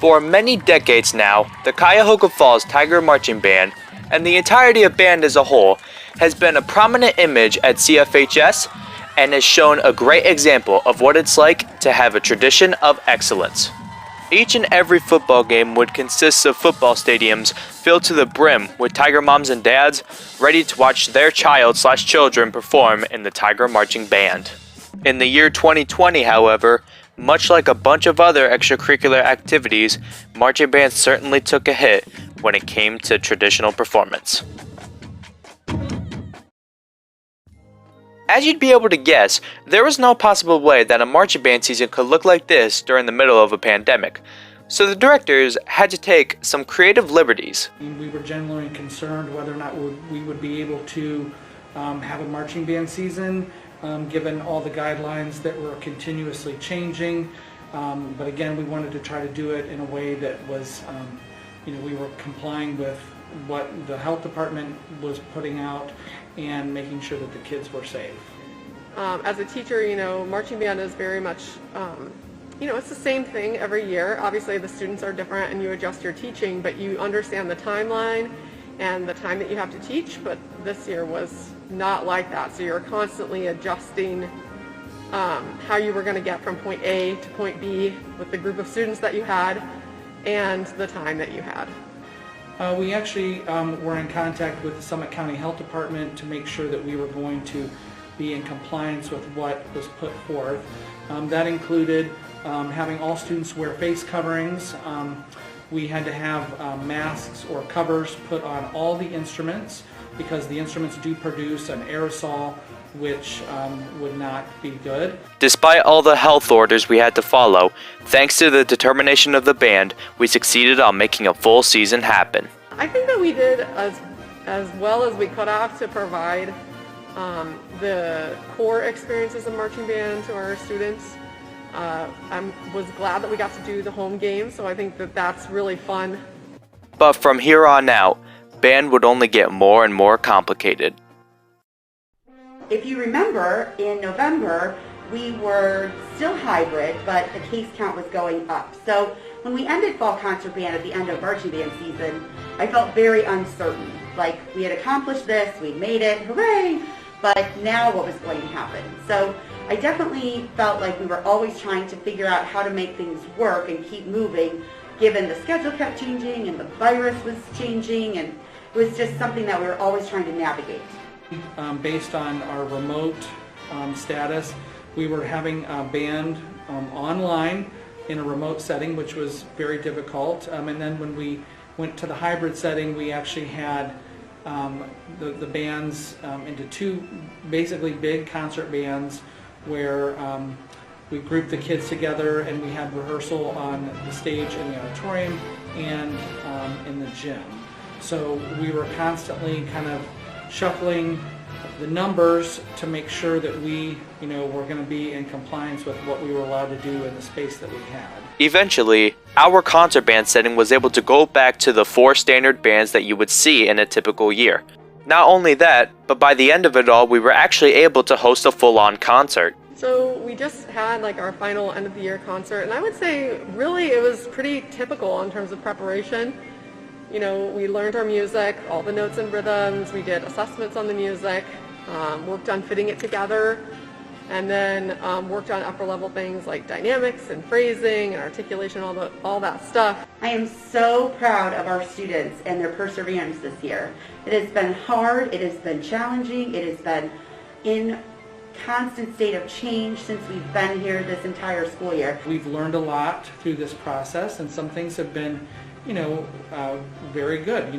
For many decades now, the Cuyahoga Falls Tiger Marching Band, and the entirety of band as a whole, has been a prominent image at CFHS and has shown a great example of what it's like to have a tradition of excellence. Each and every football game would consist of football stadiums filled to the brim with Tiger moms and dads ready to watch their child/children perform in the Tiger Marching Band. In the year 2020, however, much like a bunch of other extracurricular activities, marching bands certainly took a hit when it came to traditional performance. As you'd be able to guess, there was no possible way that a marching band season could look like this during the middle of a pandemic. So the directors had to take some creative liberties. We were genuinely concerned whether or not we would be able to have a marching band season, given all the guidelines that were continuously changing. But again, we wanted to try to do it in a way that was, we were complying with what the health department was putting out and making sure that the kids were safe. As a teacher, marching band is very much, it's the same thing every year. Obviously the students are different and you adjust your teaching, but you understand the timeline and the time that you have to teach, but this year was not like that. So you're constantly adjusting how you were going to get from point A to point B with the group of students that you had and the time that you had. We actually were in contact with the Summit County Health Department to make sure that we were going to be in compliance with what was put forth. That included having all students wear face coverings. We had to have masks or covers put on all the instruments because the instruments do produce an aerosol which would not be good. Despite all the health orders we had to follow, thanks to the determination of the band, we succeeded on making a full season happen. I think that we did as well as we could have to provide the core experiences of marching band to our students. I was glad that we got to do the home game, so I think that that's really fun. But from here on out, band would only get more and more complicated. If you remember, in November, we were still hybrid, but the case count was going up. So when we ended fall concert band at the end of marching band season, I felt very uncertain. Like we had accomplished this, we'd made it, hooray! But now what was going to happen? So I definitely felt like we were always trying to figure out how to make things work and keep moving, given the schedule kept changing and the virus was changing, and it was just something that we were always trying to navigate. Based on our remote status, we were having a band online in a remote setting, which was very difficult. And then when we went to the hybrid setting, we actually had the bands into two basically big concert bands where we grouped the kids together and we had rehearsal on the stage in the auditorium and in the gym. So we were constantly kind of shuffling the numbers to make sure that we, were going to be in compliance with what we were allowed to do in the space that we had. Eventually, our concert band setting was able to go back to the 4 standard bands that you would see in a typical year. Not only that, but by the end of it all, we were actually able to host a full-on concert. So we just had our final end of the year concert, and I would say really it was pretty typical in terms of preparation. We learned our music, all the notes and rhythms, we did assessments on the music, worked on fitting it together, and then worked on upper level things like dynamics and phrasing and articulation, all that stuff. I am so proud of our students and their perseverance this year. It has been hard, it has been challenging, it has been in constant state of change since we've been here this entire school year. We've learned a lot through this process, and some things have been very good.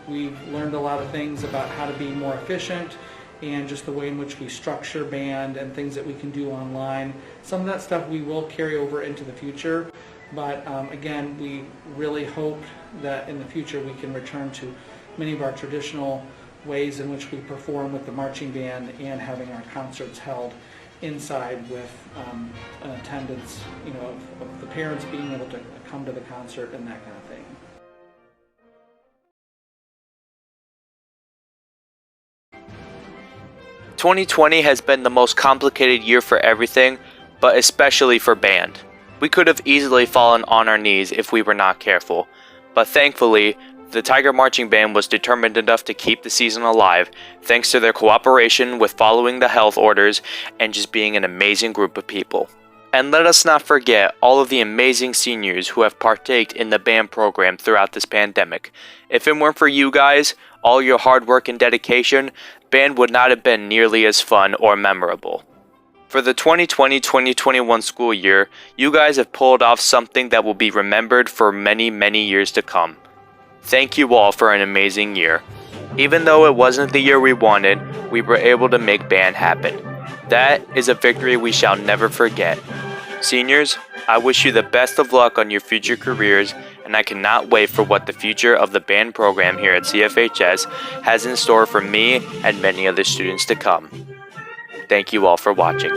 We've learned a lot of things about how to be more efficient and just the way in which we structure band and things that we can do online. Some of that stuff we will carry over into the future, but again, we really hope that in the future we can return to many of our traditional ways in which we perform with the marching band and having our concerts held inside with an attendance, of the parents being able to come to the concert and that kind of thing. 2020 has been the most complicated year for everything, but especially for band. We could have easily fallen on our knees if we were not careful, but thankfully, the Tiger Marching Band was determined enough to keep the season alive thanks to their cooperation with following the health orders and just being an amazing group of people. And let us not forget all of the amazing seniors who have partaked in the band program throughout this pandemic. If it weren't for you guys, all your hard work and dedication, band would not have been nearly as fun or memorable. For the 2020-2021 school year, you guys have pulled off something that will be remembered for many, many years to come. Thank you all for an amazing year. Even though it wasn't the year we wanted, we were able to make band happen. That is a victory we shall never forget. Seniors, I wish you the best of luck on your future careers, and I cannot wait for what the future of the band program here at CFHS has in store for me and many other students to come. Thank you all for watching.